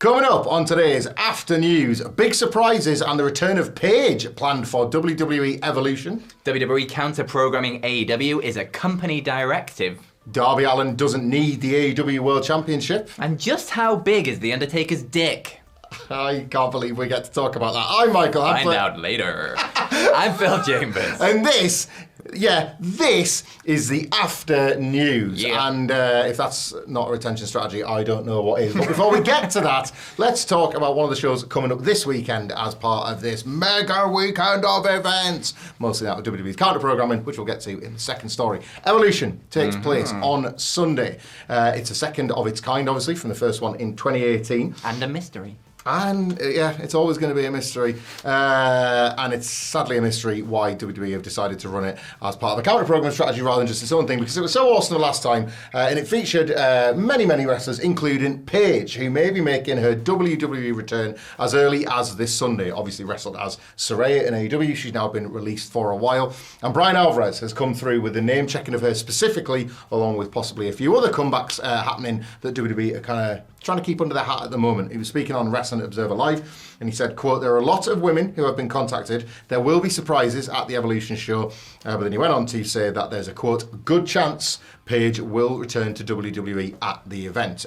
Coming up on today's After News, big surprises and the return of Paige planned for WWE Evolution. WWE counter-programming AEW is a company directive. Darby Allin doesn't need the AEW World Championship. And just how big is the Undertaker's dick? I can't believe we get to talk about that. I'm Michael Hamflett. Find out later. I'm Phil Chambers. And this is the After News. Yeah. And if that's not a retention strategy, I don't know what is. But before we get to that, let's talk about one of the shows coming up this weekend as part of this mega weekend of events. Mostly out of WWE's counter-programming, which we'll get to in the second story. Evolution takes place on Sunday. It's a second of its kind, obviously, from the first one in 2018. And a mystery. And it's always going to be a mystery. And it's sadly a mystery why WWE have decided to run it as part of a counter-program strategy rather than just its own thing, because it was so awesome the last time. And it featured many, many wrestlers, including Paige, who may be making her WWE return as early as this Sunday. Obviously wrestled as Saraya in AEW. She's now been released for a while. And Brian Alvarez has come through with the name checking of her specifically, along with possibly a few other comebacks happening that WWE are kind of trying to keep under their hat at the moment. He was speaking on Wrestling Observer Live, and he said, quote, "There are a lot of women who have been contacted. There will be surprises at the Evolution show." But then he went on to say that there's a, quote, "good chance Paige will return to WWE at the event."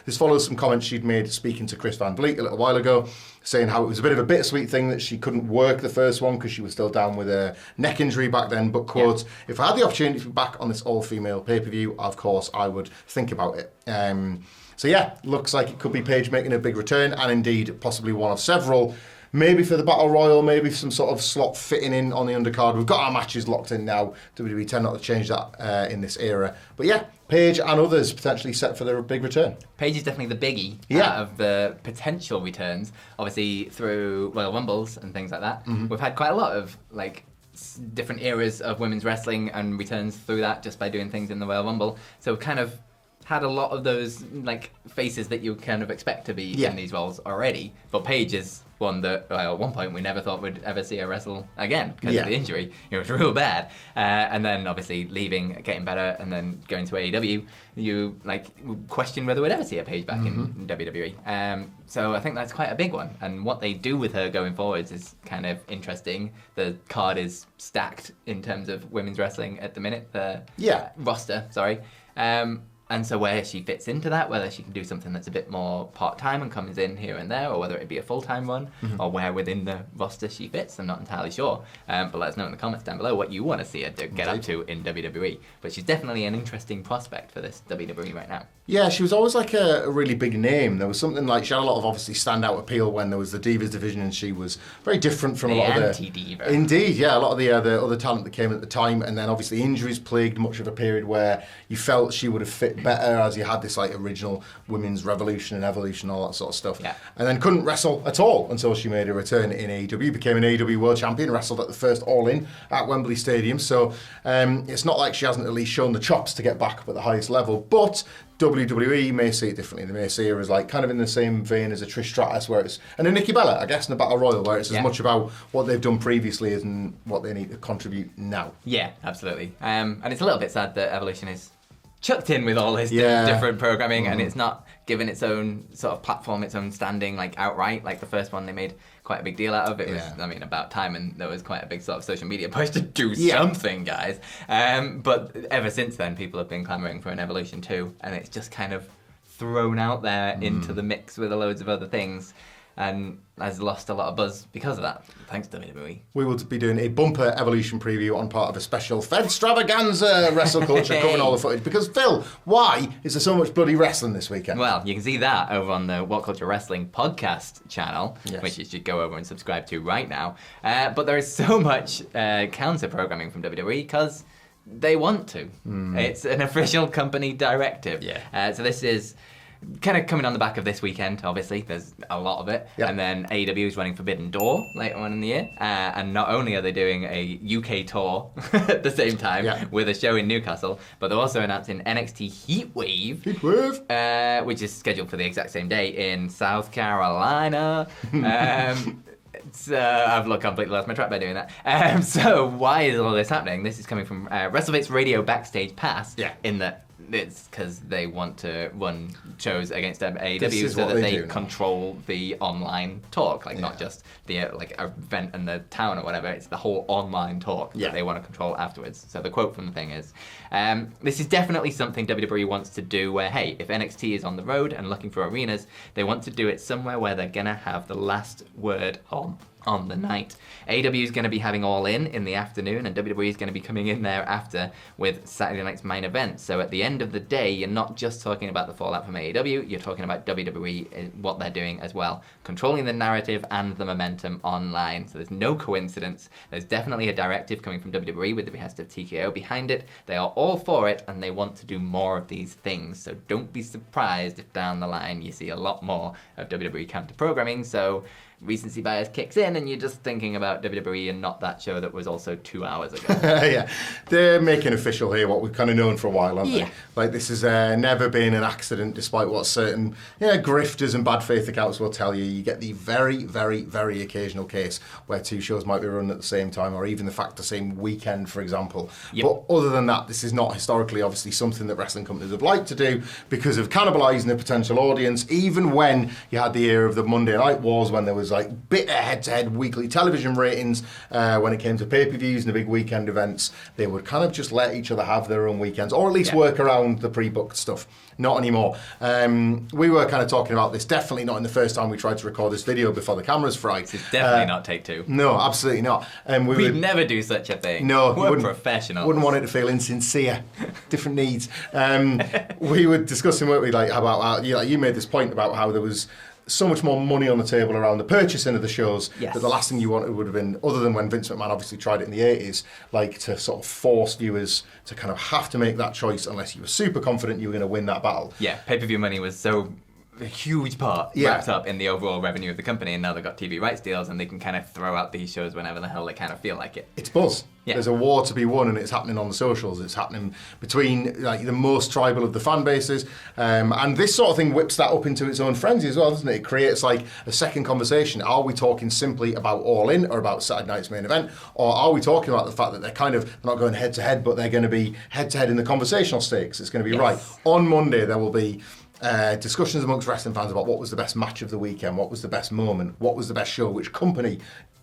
This follows some comments she'd made speaking to Chris Van Vliet a little while ago, saying how it was a bit of a bittersweet thing that she couldn't work the first one because she was still down with a neck injury back then. But, quote, "If I had the opportunity to be back on this all-female pay-per-view, of course I would think about it." So yeah, looks like it could be Paige making a big return, and indeed possibly one of several. Maybe for the Battle Royal, maybe some sort of slot fitting in on the undercard. We've got our matches locked in now. WWE tend not to change that in this era. But yeah, Paige and others potentially set for their big return. Paige is definitely the biggie out of the potential returns. Obviously through Royal Rumbles and things like that. We've had quite a lot of different eras of women's wrestling and returns through that just by doing things in the Royal Rumble. So we've kind of had a lot of those faces that you kind of expect to be in these roles already. But Paige is one that at one point we never thought we'd ever see her wrestle again because of the injury. It was real bad. And then obviously leaving, getting better, and then going to AEW, you question whether we'd ever see a Paige back in WWE. So I think that's quite a big one. And what they do with her going forwards is kind of interesting. The card is stacked in terms of women's wrestling at the minute. The roster, sorry. And so where she fits into that, whether she can do something that's a bit more part-time and comes in here and there, or whether it be a full-time run, or where within the roster she fits, I'm not entirely sure. But let us know in the comments down below what you want to see her get up to in WWE. But she's definitely an interesting prospect for this WWE right now. Yeah, she was always a really big name. There was something she had a lot of obviously standout appeal when there was the Divas division, and she was very different from a lot of the anti-diva. Indeed, yeah, a lot of the other talent that came at the time, and then obviously injuries plagued much of a period where you felt she would have fit better as you had this original women's revolution and evolution, all that sort of stuff. Yeah. And then couldn't wrestle at all until she made a return in AEW, became an AEW World Champion, wrestled at the first Allin at Wembley Stadium. So it's not like she hasn't at least shown the chops to get back up at the highest level, but WWE may see it differently. They may see her as kind of in the same vein as a Trish Stratus, and a Nikki Bella, I guess, in the Battle Royal, where it's as much about what they've done previously as in what they need to contribute now. Yeah, absolutely. And it's a little bit sad that Evolution is chucked in with all this different programming, and it's not given its own sort of platform, its own standing outright. The first one they made quite a big deal out of. It was, about time, and there was quite a big sort of social media push to do something, guys. But ever since then, people have been clamouring for an Evolution 2, and it's just kind of thrown out there into the mix with loads of other things, and has lost a lot of buzz because of that. Thanks, WWE. We will be doing a bumper Evolution preview on part of a special Fedstravaganza WhatCulture, covering all the footage. Because, Phil, why is there so much bloody wrestling this weekend? Well, you can see that over on the WhatCulture Wrestling podcast channel, which you should go over and subscribe to right now. But there is so much counter-programming from WWE because they want to. It's an official company directive. So this is kind of coming on the back of this weekend, obviously. There's a lot of it. And then AEW is running Forbidden Door later on in the year. And not only are they doing a UK tour at the same time with a show in Newcastle, but they're also announcing NXT Heatwave, which is scheduled for the exact same day in South Carolina. I've completely lost my track by doing that. So why is all this happening? This is coming from WrestleVix Radio Backstage Pass, in that it's because they want to run shows against AEW This so is that what they do now. control the online talk, like not just the like event in the town or whatever. It's the whole online talk that they want to control afterwards. So the quote from the thing is, "This is definitely something WWE wants to do. Where hey, if NXT is on the road and looking for arenas, they want to do it somewhere where they're gonna have the last word on the night. AEW is going to be having All In the afternoon, and WWE is going to be coming in there after with Saturday night's main event. So at the end of the day, you're not just talking about the fallout from AEW, you're talking about WWE, what they're doing as well, controlling the narrative and the momentum online. So there's no coincidence. There's definitely a directive coming from WWE with the behest of TKO behind it. They are all for it, and they want to do more of these things. So don't be surprised if down the line you see a lot more of WWE counter-programming. So recency bias kicks in and you're just thinking about WWE and not that show that was also 2 hours ago." Yeah, they're making official here what we've kind of known for a while, aren't they? Like, this has never been an accident, despite what certain grifters and bad faith accounts will tell you. You get the very, very, very occasional case where two shows might be run at the same time, or even the fact the same weekend, for example. But other than that, this is not historically, obviously, something that wrestling companies have liked to do because of cannibalising a potential audience, even when you had the era of the Monday Night Wars, when there was like bitter head-to-head weekly television ratings when it came to pay-per-views and the big weekend events. They would kind of just let each other have their own weekends, or at least work around the pre-booked stuff. Not anymore. We were kind of talking about this, definitely not in the first time we tried to record this video before the cameras fried. It's definitely not take two. No, absolutely not. We'd never do such a thing. No, we're professionals. Wouldn't want it to feel insincere. Different needs. We were discussing, weren't we, like about how you made this point about how there was so much more money on the table around the purchasing of the shows that the last thing you wanted would have been, other than when Vince McMahon obviously tried it in the 80s, like to sort of force viewers to kind of have to make that choice unless you were super confident you were going to win that battle. Yeah, pay-per-view money was so a huge part wrapped up in the overall revenue of the company, and now they've got TV rights deals and they can kind of throw out these shows whenever the hell they kind of feel like it. It's buzz. Yeah. There's a war to be won, and it's happening on the socials. It's happening between like the most tribal of the fan bases, and this sort of thing whips that up into its own frenzy as well, doesn't it? It creates like a second conversation. Are we talking simply about All In or about Saturday night's main event, or are we talking about the fact that they're not going head to head, but they're going to be head to head in the conversational stakes? It's going to be right on Monday. There will be discussions amongst wrestling fans about what was the best match of the weekend, what was the best moment, what was the best show, which company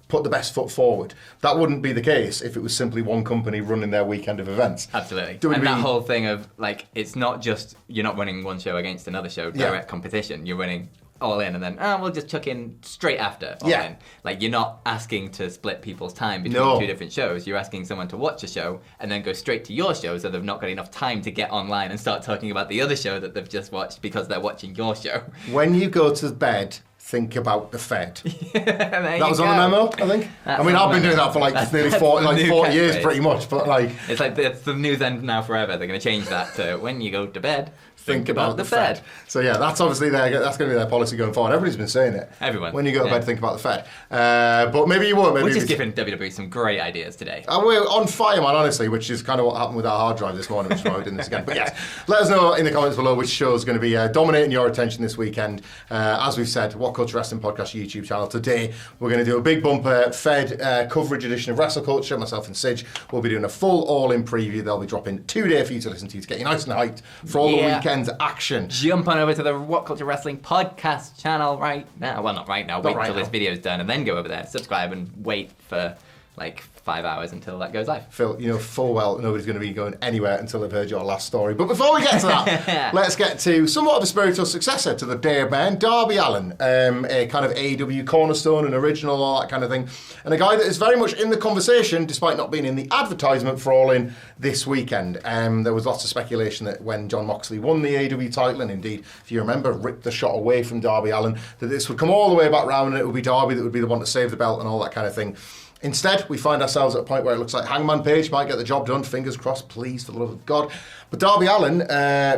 put the best foot forward. That wouldn't be the case if it was simply one company running their weekend of events. Absolutely. And that whole thing of, like, it's not just, you're not running one show against another show, direct competition. You're running All In and then, we'll just chuck in straight after All In. Like, you're not asking to split people's time between two different shows. You're asking someone to watch a show and then go straight to your show, so they've not got enough time to get online and start talking about the other show that they've just watched because they're watching your show. When you go to bed, think about the Fed. That was on the memo, I think. That's I've been doing that for like nearly 40 years, pretty much. But like, it's like it's the news end now forever. They're going to change that to when you go to bed, think about the Fed. So yeah, that's obviously that's going to be their policy going forward. Everybody's been saying it. Everyone. When you go to bed, think about the Fed. But maybe you won't. Maybe we're just giving WWE some great ideas today. We're on fire, man, honestly, which is kind of what happened with our hard drive this morning, which is why we're doing this again. But yes, let us know in the comments below which show is going to be dominating your attention this weekend. As we've said, WhatCulture Wrestling Podcast YouTube channel. Today, we're going to do a big bumper Fed coverage edition of WrestleCulture. Myself and Sige will be doing a full all-in preview. They'll be dropping 2 days for you to listen to get you nice and hyped for all the weekend's action. Jump on over to the WhatCulture Wrestling Podcast channel right now. Well, not right now. Wait until this video's done and then go over there, subscribe, and wait for like 5 hours until that goes live. Phil, you know full well nobody's going to be going anywhere until they've heard your last story. But before we get to that, let's get to somewhat of a spiritual successor to the dear man, Darby Allin, a kind of AEW cornerstone and original, all that kind of thing, and a guy that is very much in the conversation despite not being in the advertisement for All In this weekend. There was lots of speculation that when Jon Moxley won the AEW title, and indeed, if you remember, ripped the shot away from Darby Allin, that this would come all the way back round and it would be Darby that would be the one to save the belt and all that kind of thing. Instead, we find ourselves at a point where it looks like Hangman Page might get the job done. Fingers crossed, please, for the love of God. But Darby Allin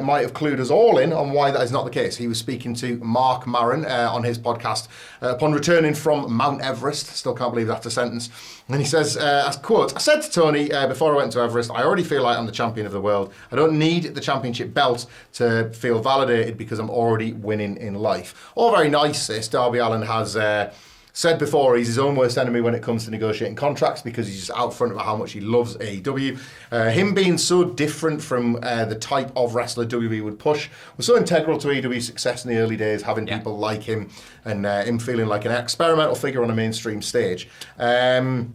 might have clued us all in on why that is not the case. He was speaking to Mark Maron on his podcast upon returning from Mount Everest. Still can't believe that's a sentence. And he says, as quote, "I said to Tony before I went to Everest, I already feel like I'm the champion of the world. I don't need the championship belt to feel validated because I'm already winning in life." All very nice, this. Darby Allin has said before, he's his own worst enemy when it comes to negotiating contracts because he's just out front about how much he loves AEW. Him being so different from the type of wrestler WWE would push was so integral to AEW's success in the early days, having people like him and him feeling like an experimental figure on a mainstream stage. And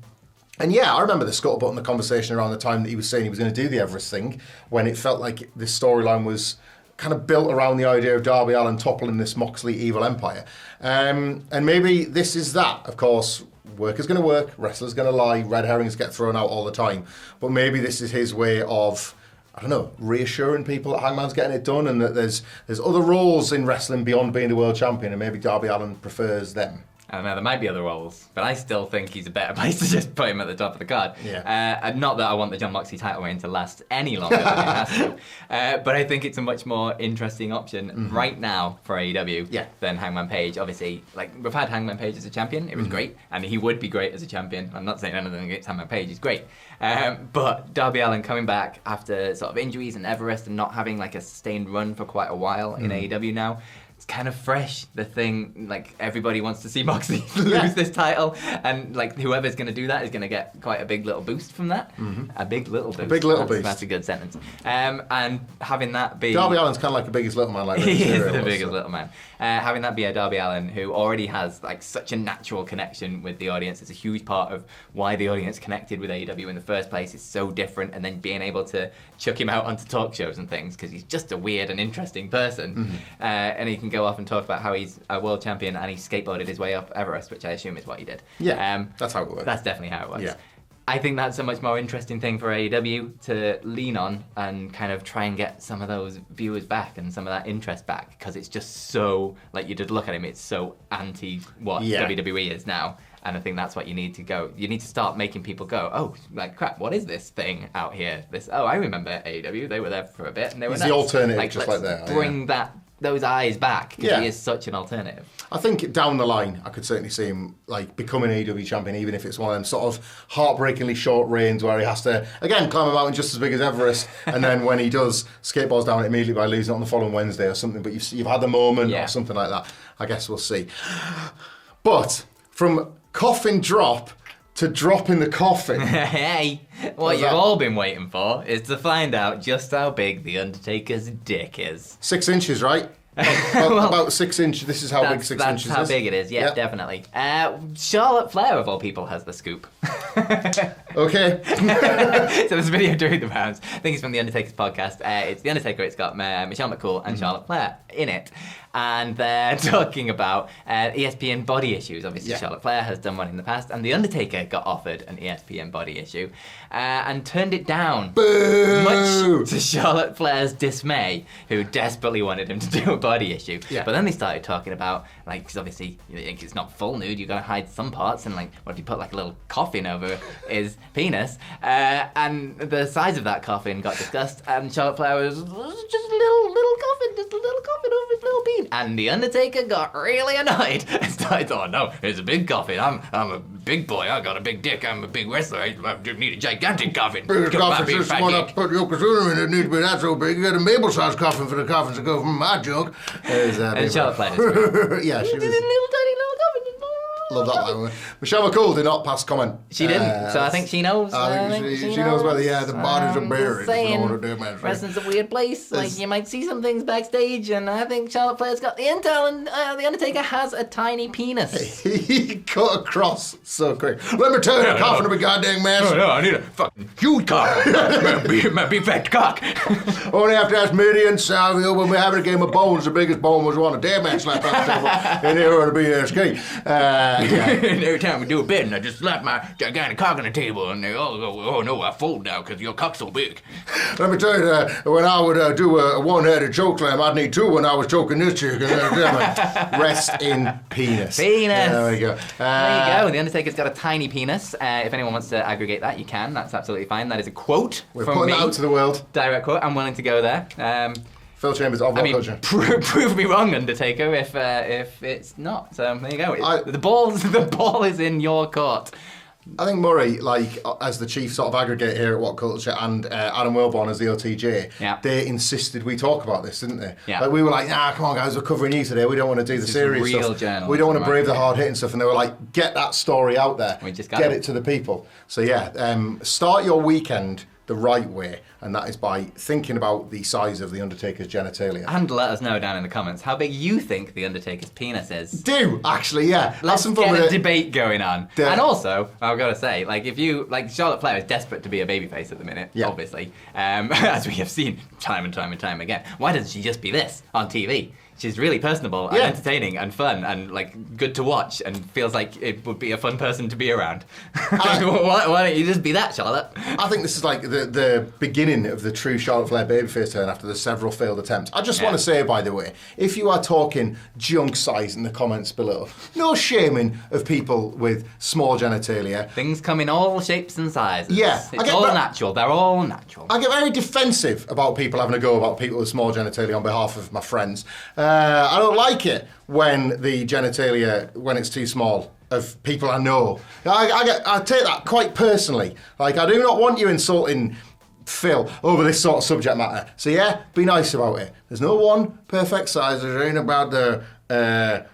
yeah, I remember the scuttlebutt and the conversation around the time that he was saying he was going to do the Everest thing, when it felt like this storyline was kind of built around the idea of Darby Allin toppling this Moxley evil empire. And maybe this is that. Of course, work is going to work, wrestlers going to lie, red herrings get thrown out all the time. But maybe this is his way of, I don't know, reassuring people that Hangman's getting it done and that there's other roles in wrestling beyond being the world champion, and maybe Darby Allin prefers them. I don't know, there might be other roles, but I still think he's a better place to just put him at the top of the card. Yeah. Not that I want the Jon Moxley title reign to last any longer than it has to, but I think it's a much more interesting option right now for AEW than Hangman Page. Obviously, like, we've had Hangman Page as a champion, it was great, and he would be great as a champion. I'm not saying anything against Hangman Page, he's great. But Darby Allin coming back after sort of injuries and Everest and not having like a sustained run for quite a while in AEW now, it's kind of fresh, the thing, like, everybody wants to see Moxley lose this title, and like whoever's going to do that is going to get quite a big little boost from that. A big little boost. A big little boost. That's a good sentence. And having that be... Darby Allin's kind of like the biggest little man. Like he is the biggest little man. Having that be a Darby Allin who already has like such a natural connection with the audience. It's a huge part of why the audience connected with AEW in the first place. It's so different, and then being able to chuck him out onto talk shows and things because he's just a weird and interesting person. And he can go off and talk about how he's a world champion and he skateboarded his way up Everest, which I assume is what he did. Yeah, that's how it works. That's definitely how it works. Yeah. I think that's a much more interesting thing for AEW to lean on and kind of try and get some of those viewers back and some of that interest back, because it's just so, like, you just look at him, it's so anti what WWE is now. And I think that's what you need to go. You need to start making people go, oh, like, crap, what is this thing out here? I remember AEW, they were there for a bit and they were He's nice. the alternative, like, just like that. Bring those eyes back, because he is such an alternative. I think down the line, I could certainly see him like becoming AEW champion, even if it's one of them sort of heartbreakingly short reigns where he has to, again, climb a mountain just as big as Everest, and then when he does, skateboards down it immediately by losing it on the following Wednesday or something, but you've had the moment or something like that. I guess we'll see. But from coffin drop to drop in the coffin. Hey, what you've all been waiting for is to find out just how big The Undertaker's dick is. 6 inches, right? About 6 inches. This is how big 6 inches is. That's how big it is, yeah, definitely. Charlotte Flair, of all people, has the scoop. Okay. So there's a video doing the rounds. I think it's from The Undertaker's podcast. It's The Undertaker, it's got Michelle McCool and Charlotte Flair in it. And they're talking about ESPN body issues. Obviously, Charlotte Flair has done one in the past, and The Undertaker got offered an ESPN body issue and turned it down. Boo! Much to Charlotte Flair's dismay, who desperately wanted him to do a body issue. Yeah. But then they started talking about, like, because obviously it's not full nude, you gotta hide some parts, and like, what if you put like a little coffin over his penis? And the size of that coffin got discussed, and Charlotte Flair was just a little coffin, just a little coffin over his little penis. And The Undertaker got really annoyed and started, oh no, it's a big coffin. I'm a big boy. I got a big dick. I'm a big wrestler. I just need a gigantic coffin. Big coffin, just one up, put Yokozuna in it. Needs to be that so big. You got a Mabel-sized coffin for the coffins to go from my junk. And Charlotte Flair is yeah, she was. Little tiny little coffin. Love that line. Michelle McCool did not pass comment. She didn't, so I think she knows. I think she knows where the bodies are buried. Wrestling's a weird place. Like, you might see some things backstage, and I think Charlotte Flair's got the intel, and The Undertaker has a tiny penis. He cut across so quick. Let me tell you, the coffin will be goddamn massive. No, I need a fucking huge cock. My big fat cock. Only have to ask Mitty and Savio when we're having a game of bones. The biggest bone was one a dead man slapped on the table in here on the BSK. And every time we do a bit, and I just slap my gigantic cock on the table, and they all go, oh no, I fold now because your cock's so big. Let me tell you, when I would do a one-headed choke slam, I'd need two when I was choking this chick. Rest in penis. Penis. There we go. There you go. The Undertaker's got a tiny penis. If anyone wants to aggregate that, you can. That's absolutely fine. That is a quote We're from putting me. That out to the world. Direct quote. I'm willing to go there. Phil Chambers of WhatCulture. Prove me wrong, Undertaker, if it's not. So there you go. The ball is in your court. I think Murray, like, as the chief sort of aggregate here at WhatCulture, and Adam Wilborn as the OTJ, they insisted we talk about this, didn't they? Yeah. Like, we were like, come on, guys, we're covering you today. We don't want to do the serious real stuff. We don't want to brave the hard-hitting stuff. And they were like, get that story out there. We just get it to the people. So, start your weekend the right way, and that is by thinking about the size of the Undertaker's genitalia. And let us know down in the comments how big you think the Undertaker's penis is. Do, actually, yeah. Let's get a debate going on. And also, I've got to say, like, if you, like, Charlotte Flair is desperate to be a babyface at the minute, obviously, as we have seen time and time and time again. Why doesn't she just be this on TV? She's really personable and entertaining and fun and, like, good to watch and feels like it would be a fun person to be around. Why don't you just be that, Charlotte? I think this is like the beginning of the true Charlotte Flair babyface turn after the several failed attempts. I just want to say, by the way, if you are talking junk size in the comments below, no shaming of people with small genitalia. Things come in all shapes and sizes. Yeah. It's all natural. They're all natural. I get very defensive about people having a go about people with small genitalia on behalf of my friends. I don't like it when the genitalia, when it's too small, of people I know. I take that quite personally. Like, I do not want you insulting Phil over this sort of subject matter. So be nice about it. There's no one perfect size. It ain't about the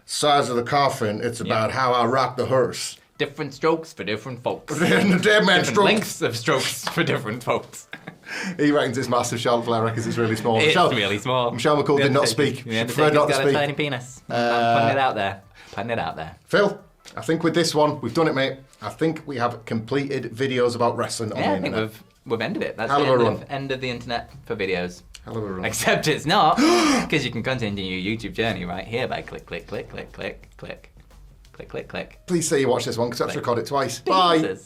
size of the coffin. It's about how I rock the hearse. Different strokes for different folks. Different lengths of strokes for different folks. He reckons it's massive. Charlotte Flair reckons it's really small. It's really small. Michelle McCool did not speak. The Undertaker's got a tiny penis. I'm putting it out there. Putting it out there. Phil, I think with this one, we've done it, mate. I think we have completed videos about wrestling on the internet. I think we've ended it. That's the end of the internet for videos. Hell of a run. Except it's not, because you can continue your YouTube journey right here by click, click, click, click, click, click, click, click, click. Please say you watch this one, because I have to record it twice. Bye.